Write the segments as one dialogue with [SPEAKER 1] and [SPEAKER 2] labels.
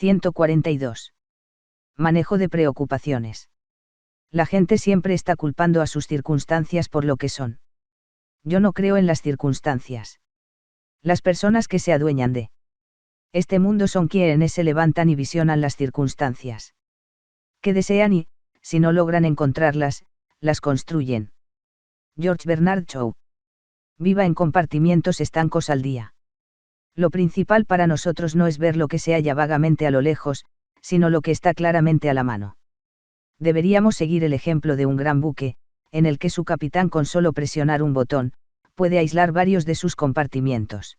[SPEAKER 1] 142. Manejo de preocupaciones. La gente siempre está culpando a sus circunstancias por lo que son. Yo no creo en las circunstancias. Las personas que se adueñan de este mundo son quienes se levantan y visionan las circunstancias que desean y, si no logran encontrarlas, las construyen. George Bernard Shaw. Viva en compartimientos estancos al día. Lo principal para nosotros no es ver lo que se halla vagamente a lo lejos, sino lo que está claramente a la mano. Deberíamos seguir el ejemplo de un gran buque, en el que su capitán con solo presionar un botón, puede aislar varios de sus compartimientos.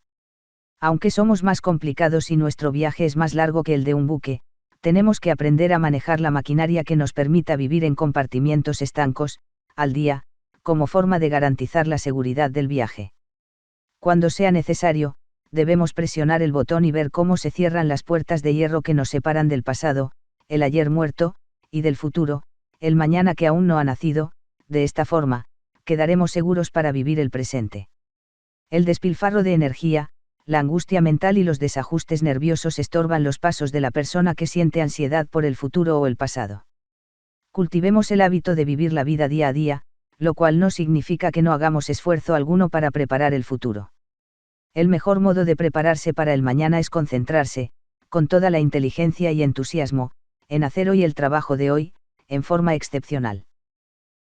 [SPEAKER 1] Aunque somos más complicados y nuestro viaje es más largo que el de un buque, tenemos que aprender a manejar la maquinaria que nos permita vivir en compartimientos estancos, al día, como forma de garantizar la seguridad del viaje. Cuando sea necesario, debemos presionar el botón y ver cómo se cierran las puertas de hierro que nos separan del pasado, el ayer muerto, y del futuro, el mañana que aún no ha nacido. De esta forma, quedaremos seguros para vivir el presente. El despilfarro de energía, la angustia mental y los desajustes nerviosos estorban los pasos de la persona que siente ansiedad por el futuro o el pasado. Cultivemos el hábito de vivir la vida día a día, lo cual no significa que no hagamos esfuerzo alguno para preparar el futuro. El mejor modo de prepararse para el mañana es concentrarse, con toda la inteligencia y entusiasmo, en hacer hoy el trabajo de hoy, en forma excepcional.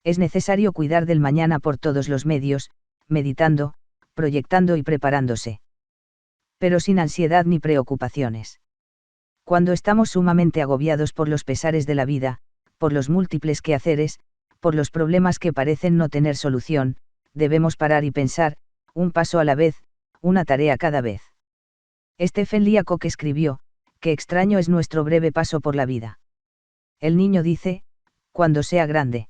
[SPEAKER 1] Es necesario cuidar del mañana por todos los medios, meditando, proyectando y preparándose. Pero sin ansiedad ni preocupaciones. Cuando estamos sumamente agobiados por los pesares de la vida, por los múltiples quehaceres, por los problemas que parecen no tener solución, debemos parar y pensar, un paso a la vez, una tarea cada vez. Stephen Leacock escribió, qué extraño es nuestro breve paso por la vida. El niño dice, cuando sea grande.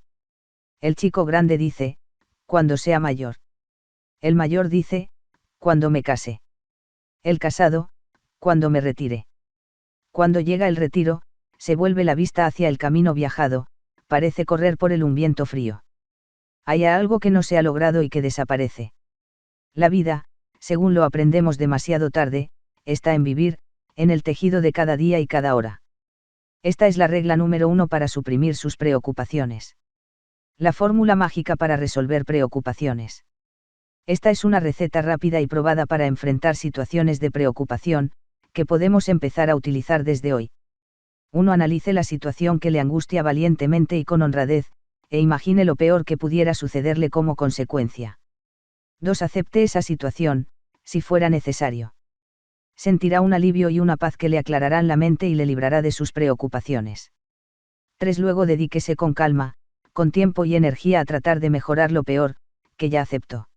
[SPEAKER 1] El chico grande dice, cuando sea mayor. El mayor dice, cuando me case. El casado, cuando me retire. Cuando llega el retiro, se vuelve la vista hacia el camino viajado, parece correr por un viento frío. Hay algo que no se ha logrado y que desaparece. La vida, según lo aprendemos demasiado tarde, está en vivir, en el tejido de cada día y cada hora. Esta es la regla número 1 para suprimir sus preocupaciones. La fórmula mágica para resolver preocupaciones. Esta es una receta rápida y probada para enfrentar situaciones de preocupación, que podemos empezar a utilizar desde hoy. 1. Analice la situación que le angustia valientemente y con honradez, e imagine lo peor que pudiera sucederle como consecuencia. 2. Acepte esa situación, si fuera necesario. Sentirá un alivio y una paz que le aclararán la mente y le librará de sus preocupaciones. 3. Luego dedíquese con calma, con tiempo y energía a tratar de mejorar lo peor, que ya aceptó.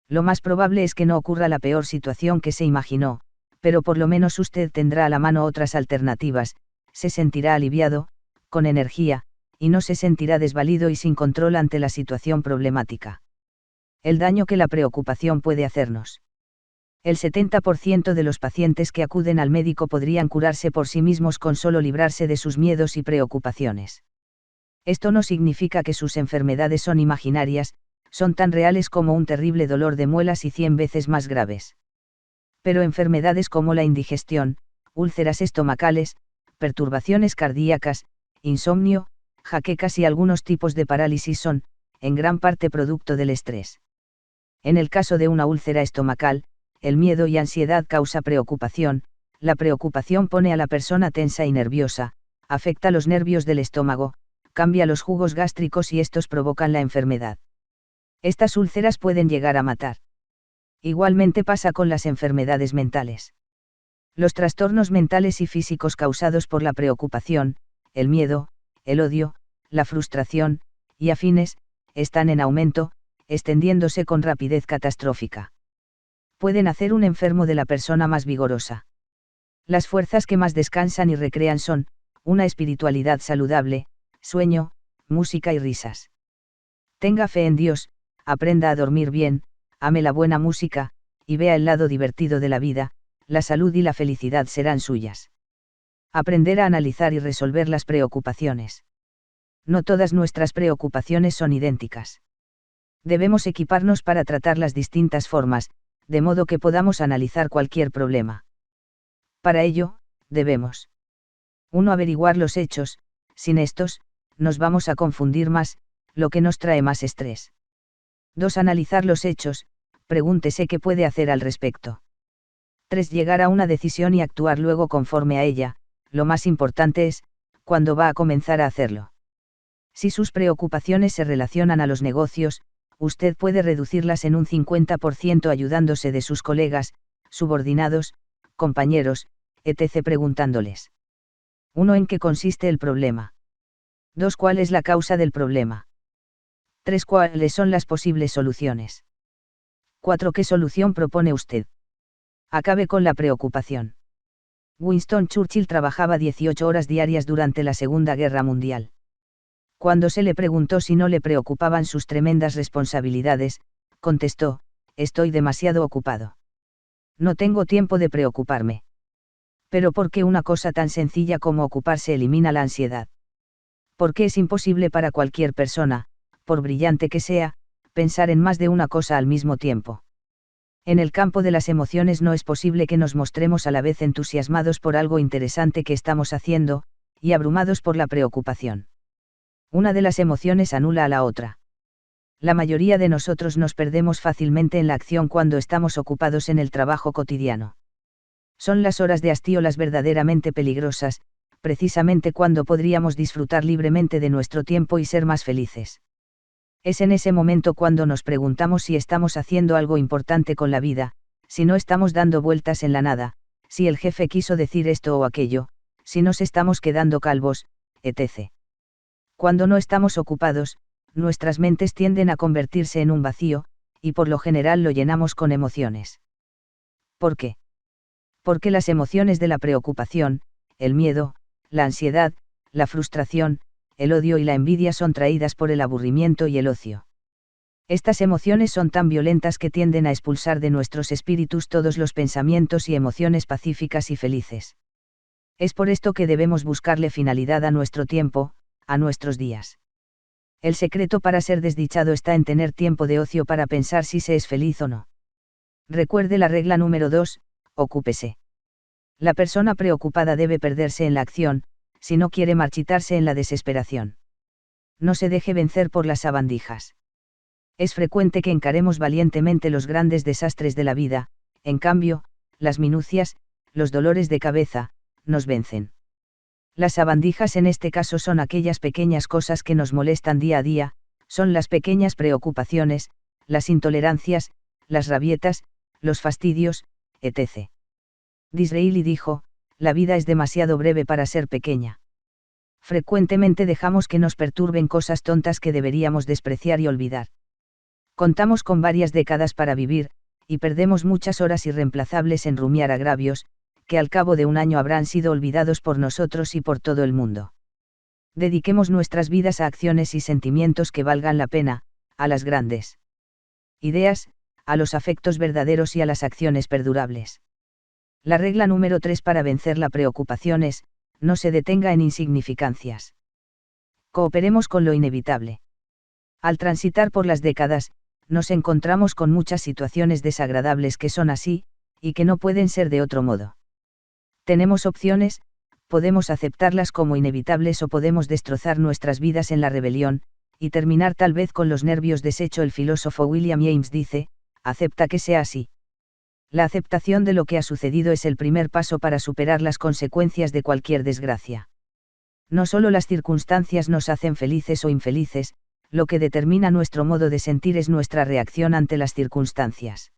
[SPEAKER 1] Lo más probable es que no ocurra la peor situación que se imaginó, pero por lo menos usted tendrá a la mano otras alternativas, se sentirá aliviado, con energía, y no se sentirá desvalido y sin control ante la situación problemática. El daño que la preocupación puede hacernos. El 70% de los pacientes que acuden al médico podrían curarse por sí mismos con solo librarse de sus miedos y preocupaciones. Esto no significa que sus enfermedades son imaginarias, son tan reales como un terrible dolor de muelas y 100 veces más graves. Pero enfermedades como la indigestión, úlceras estomacales, perturbaciones cardíacas, insomnio, jaquecas y algunos tipos de parálisis son, en gran parte producto del estrés. En el caso de una úlcera estomacal, el miedo y ansiedad causa preocupación, la preocupación pone a la persona tensa y nerviosa, afecta los nervios del estómago, cambia los jugos gástricos y estos provocan la enfermedad. Estas úlceras pueden llegar a matar. Igualmente pasa con las enfermedades mentales. Los trastornos mentales y físicos causados por la preocupación, el miedo, el odio, la frustración, y afines, están en aumento, extendiéndose con rapidez catastrófica. Pueden hacer un enfermo de la persona más vigorosa. Las fuerzas que más descansan y recrean son, una espiritualidad saludable, sueño, música y risas. Tenga fe en Dios, aprenda a dormir bien, ame la buena música, y vea el lado divertido de la vida, la salud y la felicidad serán suyas. Aprender a analizar y resolver las preocupaciones. No todas nuestras preocupaciones son idénticas. Debemos equiparnos para tratar las distintas formas, de modo que podamos analizar cualquier problema. Para ello, debemos 1. Averiguar los hechos, sin estos, nos vamos a confundir más, lo que nos trae más estrés. 2. Analizar los hechos, pregúntese qué puede hacer al respecto. 3. Llegar a una decisión y actuar luego conforme a ella, lo más importante es, cuándo va a comenzar a hacerlo. Si sus preocupaciones se relacionan a los negocios, usted puede reducirlas en un 50% ayudándose de sus colegas, subordinados, compañeros, etc. preguntándoles. 1. ¿En qué consiste el problema? 2. ¿Cuál es la causa del problema? 3. ¿Cuáles son las posibles soluciones? 4. ¿Qué solución propone usted? Acabe con la preocupación. Winston Churchill trabajaba 18 horas diarias durante la Segunda Guerra Mundial. Cuando se le preguntó si no le preocupaban sus tremendas responsabilidades, contestó: estoy demasiado ocupado. No tengo tiempo de preocuparme. Pero ¿por qué una cosa tan sencilla como ocuparse elimina la ansiedad? Porque es imposible para cualquier persona, por brillante que sea, pensar en más de una cosa al mismo tiempo. En el campo de las emociones no es posible que nos mostremos a la vez entusiasmados por algo interesante que estamos haciendo, y abrumados por la preocupación. Una de las emociones anula a la otra. La mayoría de nosotros nos perdemos fácilmente en la acción cuando estamos ocupados en el trabajo cotidiano. Son las horas de hastío las verdaderamente peligrosas, precisamente cuando podríamos disfrutar libremente de nuestro tiempo y ser más felices. Es en ese momento cuando nos preguntamos si estamos haciendo algo importante con la vida, si no estamos dando vueltas en la nada, si el jefe quiso decir esto o aquello, si nos estamos quedando calvos, etc. Cuando no estamos ocupados, nuestras mentes tienden a convertirse en un vacío, y por lo general lo llenamos con emociones. ¿Por qué? Porque las emociones de la preocupación, el miedo, la ansiedad, la frustración, el odio y la envidia son traídas por el aburrimiento y el ocio. Estas emociones son tan violentas que tienden a expulsar de nuestros espíritus todos los pensamientos y emociones pacíficas y felices. Es por esto que debemos buscarle finalidad a nuestro tiempo, a nuestros días. El secreto para ser desdichado está en tener tiempo de ocio para pensar si se es feliz o no. Recuerde la regla número 2, ocúpese. La persona preocupada debe perderse en la acción, si no quiere marchitarse en la desesperación. No se deje vencer por las sabandijas. Es frecuente que encaremos valientemente los grandes desastres de la vida, en cambio, las minucias, los dolores de cabeza, nos vencen. Las sabandijas en este caso son aquellas pequeñas cosas que nos molestan día a día, son las pequeñas preocupaciones, las intolerancias, las rabietas, los fastidios, etc. Disraeli dijo: la vida es demasiado breve para ser pequeña. Frecuentemente dejamos que nos perturben cosas tontas que deberíamos despreciar y olvidar. Contamos con varias décadas para vivir, y perdemos muchas horas irreemplazables en rumiar agravios, que al cabo de un año habrán sido olvidados por nosotros y por todo el mundo. Dediquemos nuestras vidas a acciones y sentimientos que valgan la pena, a las grandes ideas, a los afectos verdaderos y a las acciones perdurables. La regla número 3 para vencer la preocupación es: no se detenga en insignificancias. Cooperemos con lo inevitable. Al transitar por las décadas, nos encontramos con muchas situaciones desagradables que son así, y que no pueden ser de otro modo. Tenemos opciones, podemos aceptarlas como inevitables o podemos destrozar nuestras vidas en la rebelión, y terminar tal vez con los nervios deshecho. El filósofo William James dice: acepta que sea así. La aceptación de lo que ha sucedido es el primer paso para superar las consecuencias de cualquier desgracia. No solo las circunstancias nos hacen felices o infelices, lo que determina nuestro modo de sentir es nuestra reacción ante las circunstancias.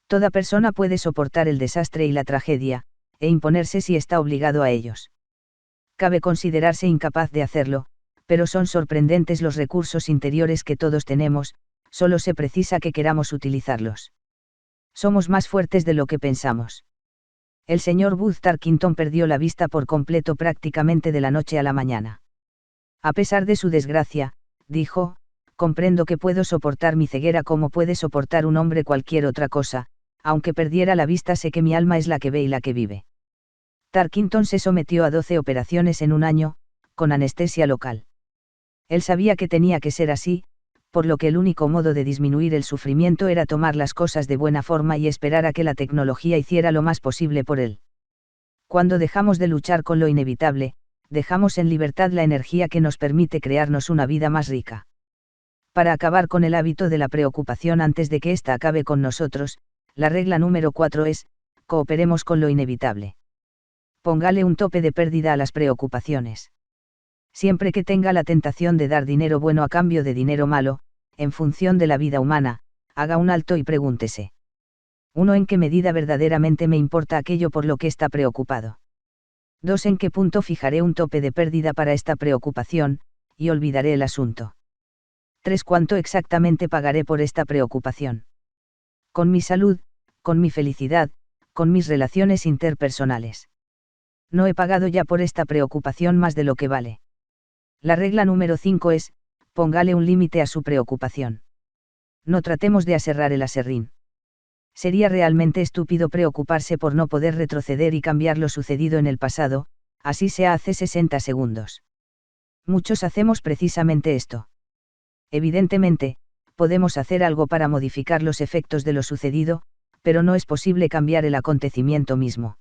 [SPEAKER 1] Toda persona puede soportar el desastre y la tragedia, e imponerse si está obligado a ellos. Cabe considerarse incapaz de hacerlo, pero son sorprendentes los recursos interiores que todos tenemos, solo se precisa que queramos utilizarlos. Somos más fuertes de lo que pensamos. El señor Buzz Tarkington perdió la vista por completo prácticamente de la noche a la mañana. A pesar de su desgracia, dijo: comprendo que puedo soportar mi ceguera como puede soportar un hombre cualquier otra cosa, aunque perdiera la vista sé que mi alma es la que ve y la que vive. Tarkington se sometió a 12 operaciones en un año, con anestesia local. Él sabía que tenía que ser así, por lo que el único modo de disminuir el sufrimiento era tomar las cosas de buena forma y esperar a que la tecnología hiciera lo más posible por él. Cuando dejamos de luchar con lo inevitable, dejamos en libertad la energía que nos permite crearnos una vida más rica. Para acabar con el hábito de la preocupación antes de que ésta acabe con nosotros, la regla número 4 es, cooperemos con lo inevitable. Póngale un tope de pérdida a las preocupaciones. Siempre que tenga la tentación de dar dinero bueno a cambio de dinero malo, en función de la vida humana, haga un alto y pregúntese. 1. ¿En qué medida verdaderamente me importa aquello por lo que está preocupado? 2. ¿En qué punto fijaré un tope de pérdida para esta preocupación, y olvidaré el asunto? 3. ¿Cuánto exactamente pagaré por esta preocupación? Con mi salud, con mi felicidad, con mis relaciones interpersonales. No he pagado ya por esta preocupación más de lo que vale. La regla número 5 es, póngale un límite a su preocupación. No tratemos de aserrar el aserrín. Sería realmente estúpido preocuparse por no poder retroceder y cambiar lo sucedido en el pasado, así sea hace 60 segundos. Muchos hacemos precisamente esto. Evidentemente, podemos hacer algo para modificar los efectos de lo sucedido, pero no es posible cambiar el acontecimiento mismo.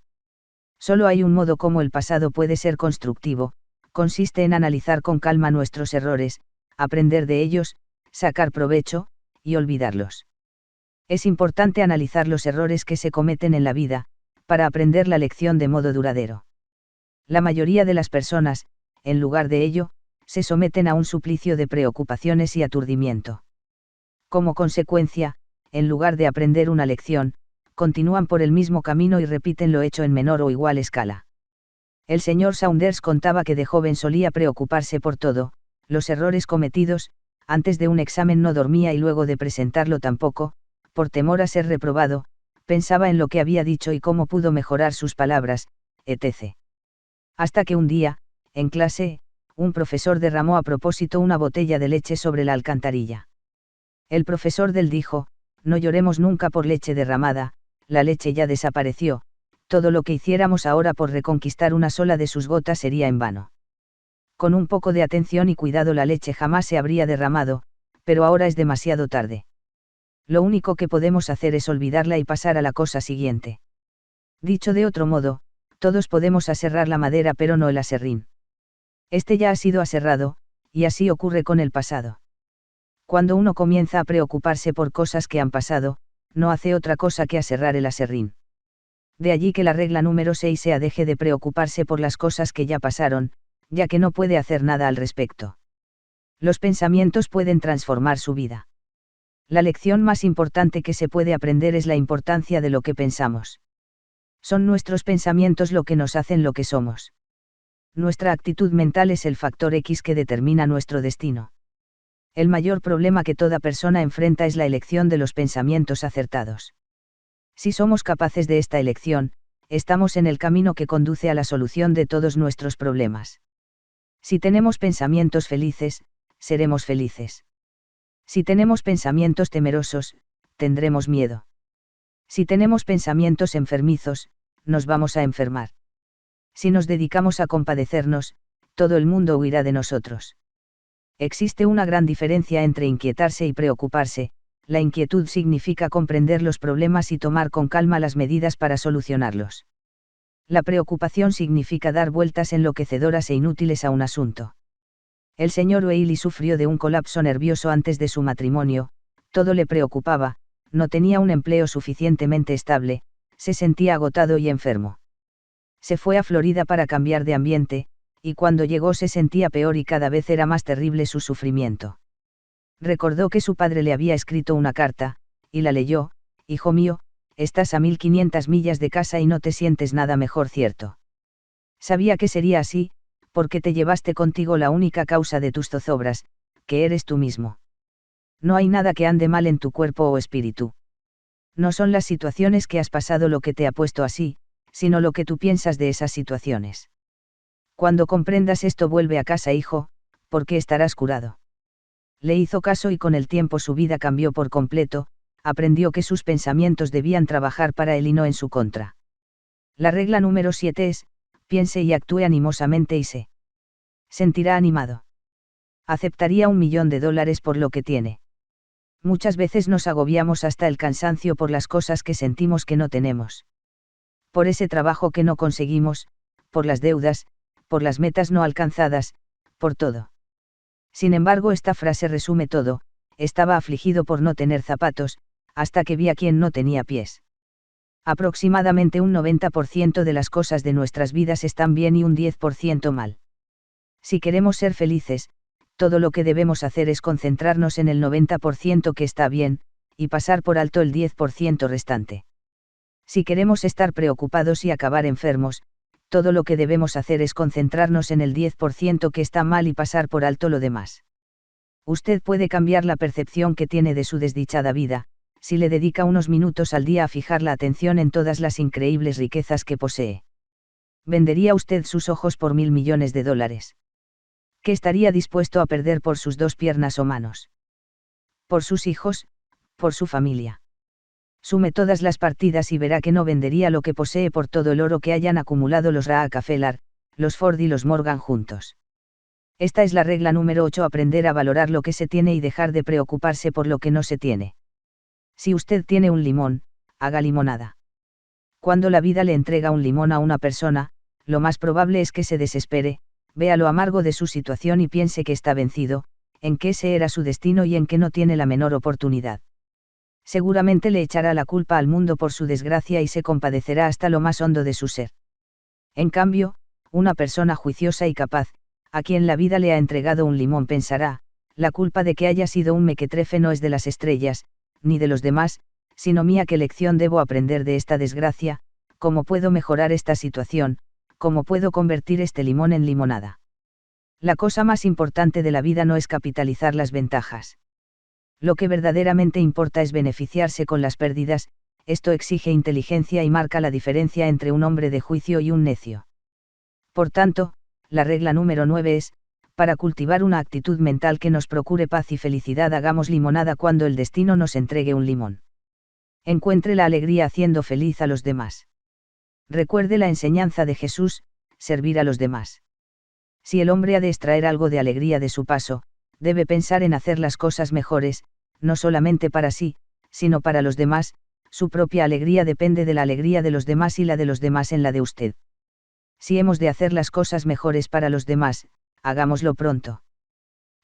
[SPEAKER 1] Solo hay un modo como el pasado puede ser constructivo, consiste en analizar con calma nuestros errores, aprender de ellos, sacar provecho, y olvidarlos. Es importante analizar los errores que se cometen en la vida, para aprender la lección de modo duradero. La mayoría de las personas, en lugar de ello, se someten a un suplicio de preocupaciones y aturdimiento. Como consecuencia, en lugar de aprender una lección, continúan por el mismo camino y repiten lo hecho en menor o igual escala. El señor Saunders contaba que de joven solía preocuparse por todo, los errores cometidos, antes de un examen no dormía y luego de presentarlo tampoco, por temor a ser reprobado, pensaba en lo que había dicho y cómo pudo mejorar sus palabras, etc. Hasta que un día, en clase, un profesor derramó a propósito una botella de leche sobre la alcantarilla. El profesor dijo, no lloremos nunca por leche derramada, la leche ya desapareció, todo lo que hiciéramos ahora por reconquistar una sola de sus gotas sería en vano. Con un poco de atención y cuidado la leche jamás se habría derramado, pero ahora es demasiado tarde. Lo único que podemos hacer es olvidarla y pasar a la cosa siguiente. Dicho de otro modo, todos podemos aserrar la madera pero no el aserrín. Este ya ha sido aserrado, y así ocurre con el pasado. Cuando uno comienza a preocuparse por cosas que han pasado, no hace otra cosa que aserrar el aserrín. De allí que la regla número 6 sea deje de preocuparse por las cosas que ya pasaron, ya que no puede hacer nada al respecto. Los pensamientos pueden transformar su vida. La lección más importante que se puede aprender es la importancia de lo que pensamos. Son nuestros pensamientos lo que nos hacen lo que somos. Nuestra actitud mental es el factor X que determina nuestro destino. El mayor problema que toda persona enfrenta es la elección de los pensamientos acertados. Si somos capaces de esta elección, estamos en el camino que conduce a la solución de todos nuestros problemas. Si tenemos pensamientos felices, seremos felices. Si tenemos pensamientos temerosos, tendremos miedo. Si tenemos pensamientos enfermizos, nos vamos a enfermar. Si nos dedicamos a compadecernos, todo el mundo huirá de nosotros. Existe una gran diferencia entre inquietarse y preocuparse. La inquietud significa comprender los problemas y tomar con calma las medidas para solucionarlos. La preocupación significa dar vueltas enloquecedoras e inútiles a un asunto. El señor Whaley sufrió de un colapso nervioso antes de su matrimonio, todo le preocupaba, no tenía un empleo suficientemente estable, se sentía agotado y enfermo. Se fue a Florida para cambiar de ambiente, y cuando llegó se sentía peor y cada vez era más terrible su sufrimiento. Recordó que su padre le había escrito una carta, y la leyó, hijo mío, estás a 1500 millas de casa y no te sientes nada mejor, ¿cierto? Sabía que sería así, porque te llevaste contigo la única causa de tus zozobras, que eres tú mismo. No hay nada que ande mal en tu cuerpo o espíritu. No son las situaciones que has pasado lo que te ha puesto así, sino lo que tú piensas de esas situaciones. Cuando comprendas esto, vuelve a casa, hijo, porque estarás curado. Le hizo caso y con el tiempo su vida cambió por completo, aprendió que sus pensamientos debían trabajar para él y no en su contra. La regla número 7 es, piense y actúe animosamente y se sentirá animado. Aceptaría $1.000.000 por lo que tiene. Muchas veces nos agobiamos hasta el cansancio por las cosas que sentimos que no tenemos. Por ese trabajo que no conseguimos, por las deudas, por las metas no alcanzadas, por todo. Sin embargo, esta frase resume todo: estaba afligido por no tener zapatos, hasta que vi a quien no tenía pies. Aproximadamente un 90% de las cosas de nuestras vidas están bien y un 10% mal. Si queremos ser felices, todo lo que debemos hacer es concentrarnos en el 90% que está bien, y pasar por alto el 10% restante. Si queremos estar preocupados y acabar enfermos, todo lo que debemos hacer es concentrarnos en el 10% que está mal y pasar por alto lo demás. Usted puede cambiar la percepción que tiene de su desdichada vida, si le dedica unos minutos al día a fijar la atención en todas las increíbles riquezas que posee. ¿Vendería usted sus ojos por $1.000 millones? ¿Qué estaría dispuesto a perder por sus 2 piernas o manos? Por sus hijos, por su familia. Sume todas las partidas y verá que no vendería lo que posee por todo el oro que hayan acumulado los Rockefeller, los Ford y los Morgan juntos. Esta es la regla número 8: aprender a valorar lo que se tiene y dejar de preocuparse por lo que no se tiene. Si usted tiene un limón, haga limonada. Cuando la vida le entrega un limón a una persona, lo más probable es que se desespere, vea lo amargo de su situación y piense que está vencido, en que ese era su destino y en que no tiene la menor oportunidad. Seguramente le echará la culpa al mundo por su desgracia y se compadecerá hasta lo más hondo de su ser. En cambio, una persona juiciosa y capaz, a quien la vida le ha entregado un limón, pensará: la culpa de que haya sido un mequetrefe no es de las estrellas, ni de los demás, sino mía. ¿Qué lección debo aprender de esta desgracia? ¿Cómo puedo mejorar esta situación? ¿Cómo puedo convertir este limón en limonada? La cosa más importante de la vida no es capitalizar las ventajas. Lo que verdaderamente importa es beneficiarse con las pérdidas. Esto exige inteligencia y marca la diferencia entre un hombre de juicio y un necio. Por tanto, la regla número 9 es: para cultivar una actitud mental que nos procure paz y felicidad, hagamos limonada cuando el destino nos entregue un limón. Encuentre la alegría haciendo feliz a los demás. Recuerde la enseñanza de Jesús: servir a los demás. Si el hombre ha de extraer algo de alegría de su paso, debe pensar en hacer las cosas mejores, no solamente para sí, sino para los demás. Su propia alegría depende de la alegría de los demás y la de los demás en la de usted. Si hemos de hacer las cosas mejores para los demás, hagámoslo pronto.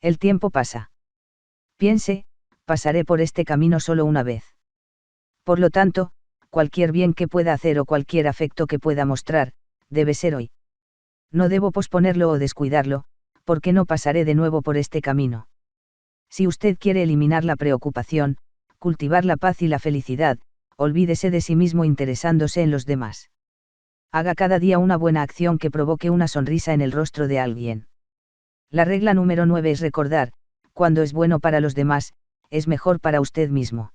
[SPEAKER 1] El tiempo pasa. Piense: pasaré por este camino solo una vez. Por lo tanto, cualquier bien que pueda hacer o cualquier afecto que pueda mostrar, debe ser hoy. No debo posponerlo o descuidarlo, porque no pasaré de nuevo por este camino. Si usted quiere eliminar la preocupación, cultivar la paz y la felicidad, olvídese de sí mismo interesándose en los demás. Haga cada día una buena acción que provoque una sonrisa en el rostro de alguien. La regla número 9 es recordar: cuando es bueno para los demás, es mejor para usted mismo.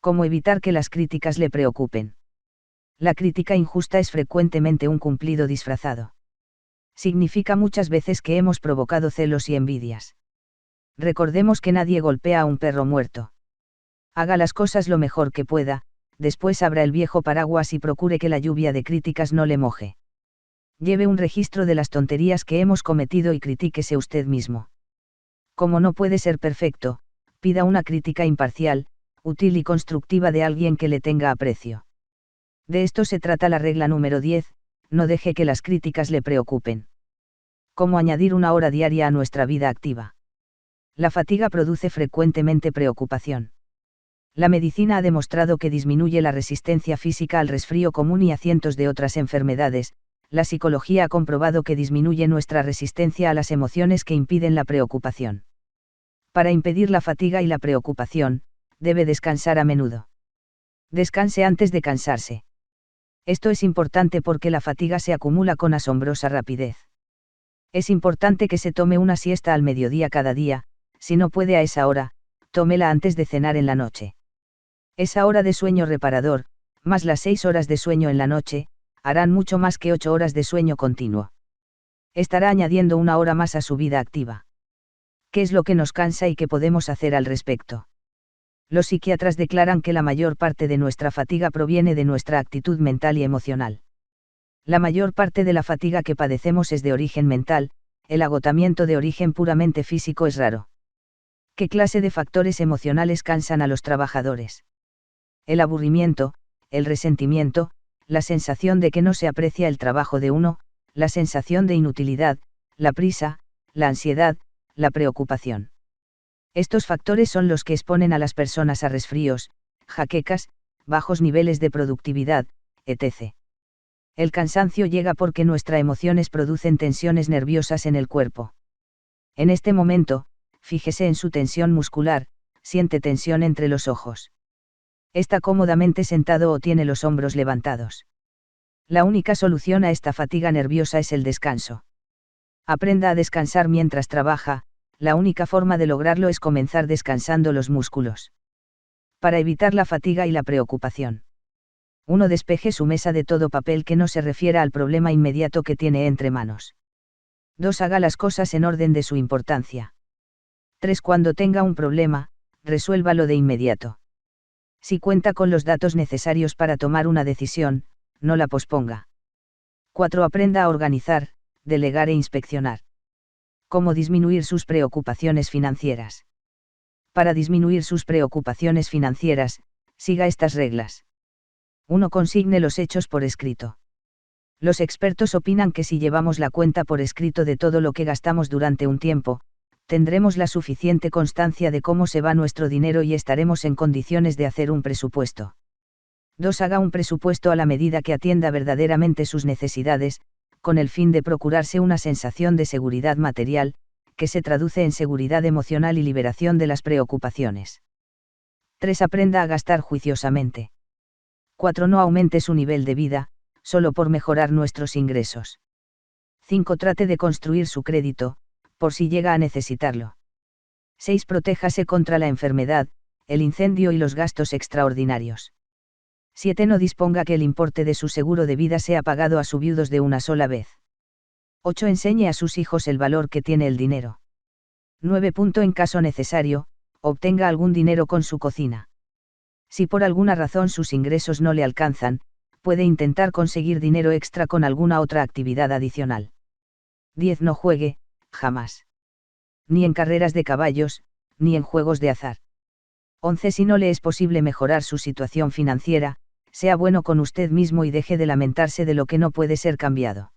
[SPEAKER 1] ¿Cómo evitar que las críticas le preocupen? La crítica injusta es frecuentemente un cumplido disfrazado. Significa muchas veces que hemos provocado celos y envidias. Recordemos que nadie golpea a un perro muerto. Haga las cosas lo mejor que pueda, después abra el viejo paraguas y procure que la lluvia de críticas no le moje. Lleve un registro de las tonterías que hemos cometido y critíquese usted mismo. Como no puede ser perfecto, pida una crítica imparcial, útil y constructiva de alguien que le tenga aprecio. De esto se trata la regla número 10: no deje que las críticas le preocupen. ¿Cómo añadir una hora diaria a nuestra vida activa? La fatiga produce frecuentemente preocupación. La medicina ha demostrado que disminuye la resistencia física al resfrío común y a cientos de otras enfermedades. La psicología ha comprobado que disminuye nuestra resistencia a las emociones que impiden la preocupación. Para impedir la fatiga y la preocupación, debe descansar a menudo. Descanse antes de cansarse. Esto es importante porque la fatiga se acumula con asombrosa rapidez. Es importante que se tome una siesta al mediodía cada día. Si no puede a esa hora, tómela antes de cenar en la noche. Esa hora de sueño reparador, más las 6 horas de sueño en la noche, harán mucho más que 8 horas de sueño continuo. Estará añadiendo una hora más a su vida activa. ¿Qué es lo que nos cansa y qué podemos hacer al respecto? Los psiquiatras declaran que la mayor parte de nuestra fatiga proviene de nuestra actitud mental y emocional. La mayor parte de la fatiga que padecemos es de origen mental, el agotamiento de origen puramente físico es raro. ¿Qué clase de factores emocionales cansan a los trabajadores? El aburrimiento, el resentimiento, la sensación de que no se aprecia el trabajo de uno, la sensación de inutilidad, la prisa, la ansiedad, la preocupación. Estos factores son los que exponen a las personas a resfríos, jaquecas, bajos niveles de productividad, etc. El cansancio llega porque nuestras emociones producen tensiones nerviosas en el cuerpo. En este momento, fíjese en su tensión muscular, siente tensión entre los ojos. Está cómodamente sentado o tiene los hombros levantados. La única solución a esta fatiga nerviosa es el descanso. Aprenda a descansar mientras trabaja, la única forma de lograrlo es comenzar descansando los músculos. Para evitar la fatiga y la preocupación. 1. Despeje su mesa de todo papel que no se refiera al problema inmediato que tiene entre manos. 2. Haga las cosas en orden de su importancia. 3. Cuando tenga un problema, resuélvalo de inmediato. Si cuenta con los datos necesarios para tomar una decisión, no la posponga. 4. Aprenda a organizar, delegar e inspeccionar. ¿Cómo disminuir sus preocupaciones financieras? Para disminuir sus preocupaciones financieras, siga estas reglas. 1. Consigne los hechos por escrito. Los expertos opinan que si llevamos la cuenta por escrito de todo lo que gastamos durante un tiempo, tendremos la suficiente constancia de cómo se va nuestro dinero y estaremos en condiciones de hacer un presupuesto. 2. Haga un presupuesto a la medida que atienda verdaderamente sus necesidades, con el fin de procurarse una sensación de seguridad material, que se traduce en seguridad emocional y liberación de las preocupaciones. 3. Aprenda a gastar juiciosamente. 4. No aumente su nivel de vida, solo por mejorar nuestros ingresos. 5. Trate de construir su crédito, por si llega a necesitarlo. 6. Protéjase contra la enfermedad, el incendio y los gastos extraordinarios. 7. No disponga que el importe de su seguro de vida sea pagado a sus viudos de una sola vez. 8. Enseñe a sus hijos el valor que tiene el dinero. 9. En caso necesario, obtenga algún dinero con su cocina. Si por alguna razón sus ingresos no le alcanzan, puede intentar conseguir dinero extra con alguna otra actividad adicional. 10. No juegue, jamás. Ni en carreras de caballos, ni en juegos de azar. 11. Si no le es posible mejorar su situación financiera, sea bueno con usted mismo y deje de lamentarse de lo que no puede ser cambiado.